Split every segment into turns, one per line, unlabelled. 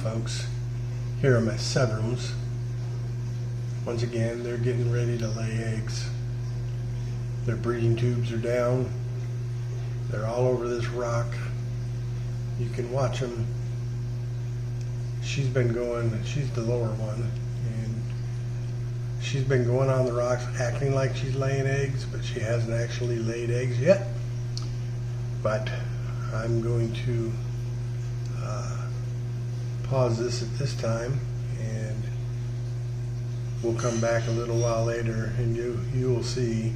folks. Here are my Sevrums. Once again, they're getting ready to lay eggs. Their breeding tubes are down. They're all over this rock. You can watch them. She's been going, she's the lower one, and she's been going on the rocks acting like she's laying eggs, but she hasn't actually laid eggs yet. But I'm going to pause this at this time, and we'll come back a little while later, and you will see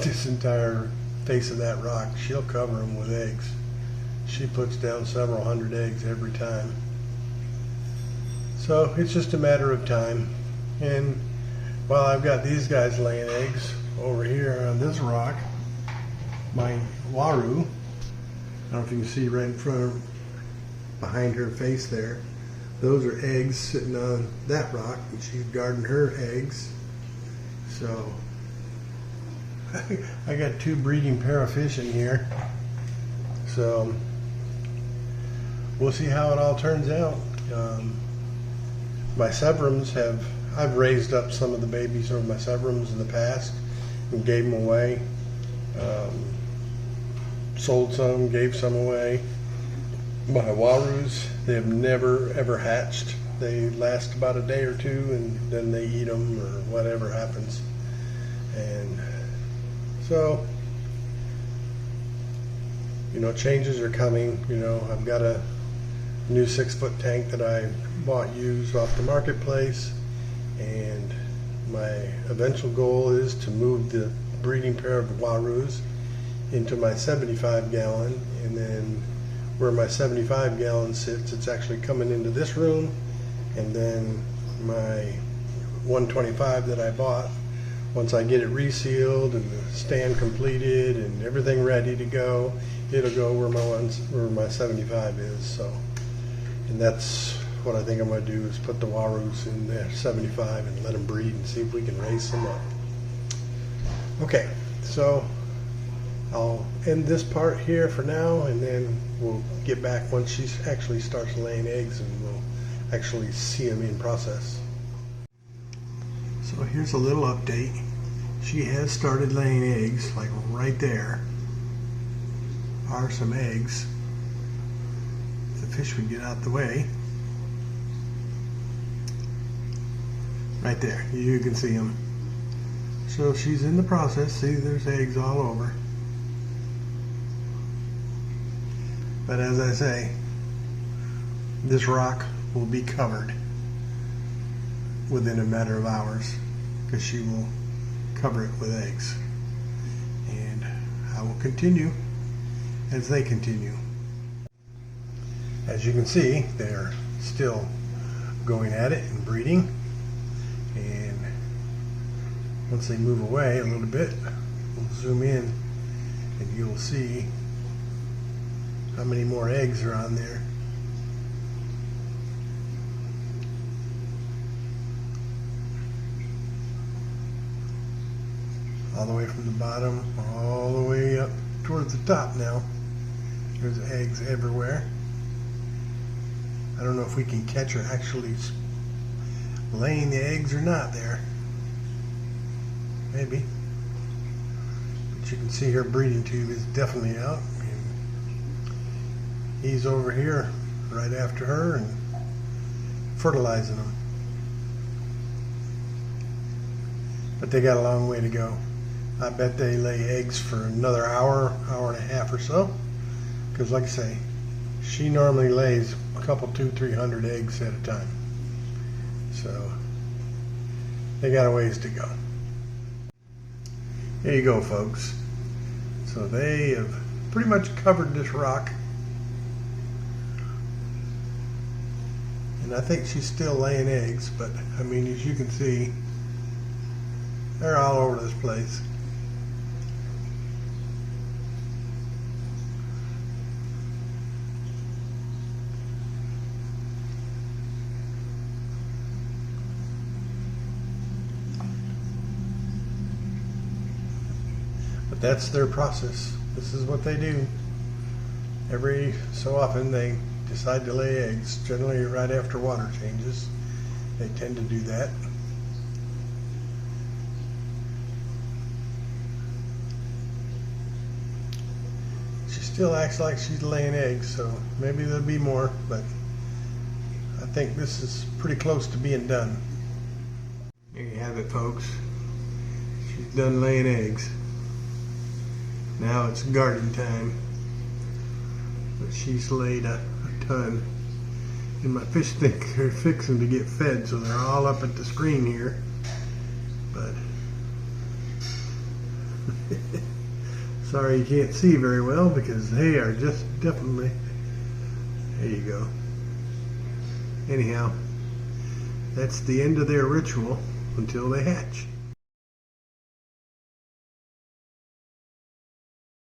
this entire face of that rock. She'll cover them with eggs. She puts down several hundred eggs every time. So it's just a matter of time. And while I've got these guys laying eggs over here on this rock, my waru, I don't know if you can see right in front of, behind her face there, those are eggs sitting on that rock, and she's guarding her eggs. So I got two breeding pair of fish in here. So we'll see how it all turns out. My Sevrums I've raised up some of the babies of my Sevrums in the past and gave them away. Sold some, gave some away. My warus, they have never ever hatched. They last about a day or two, and then they eat them or whatever happens. And so, changes are coming. I've got a new 6-foot tank that I bought used off the marketplace, and my eventual goal is to move the breeding pair of warus into my 75-gallon, and then where my 75-gallon sits, it's actually coming into this room, and then my 125 that I bought, once I get it resealed and the stand completed and everything ready to go, it'll go where my 75 is. So, and that's what I think I'm going to do, is put the warus in there 75 and let them breed and see if we can raise some up. Okay, so I'll end this part here for now, and then we'll get back once she actually starts laying eggs, and we'll actually see them in process. So here's a little update. She has started laying eggs, like right there are some eggs. If the fish would get out the way. Right there, you can see them. So she's in the process. See, there's eggs all over. But as I say, this rock will be covered within a matter of hours, because she will cover it with eggs. And I will continue as they continue. As you can see, they're still going at it and breeding. And once they move away a little bit, we'll zoom in and you'll see how many more eggs are on there. All the way from the bottom, all the way up towards the top now. There's eggs everywhere. I don't know if we can catch her actually laying the eggs or not there. Maybe. But you can see her breeding tube is definitely out. He's over here right after her and fertilizing them. But they got a long way to go. I bet they lay eggs for another hour, hour and a half or so. Because like I say, she normally lays a couple, 200-300 eggs at a time. So they got a ways to go. There you go, folks. So they have pretty much covered this rock. And I think she's still laying eggs, but I mean, as you can see, they're all over this place. But that's their process. This is what they do. Every so often they decide to lay eggs, generally right after water changes. They tend to do that. She still acts like she's laying eggs, so maybe there'll be more, but I think this is pretty close to being done. There you have it, folks. She's done laying eggs. Now it's garden time. But she's laid a ton. And my fish think they're fixing to get fed, so they're all up at the screen here. But sorry you can't see very well because they are just definitely, there you go. Anyhow, that's the end of their ritual until they hatch.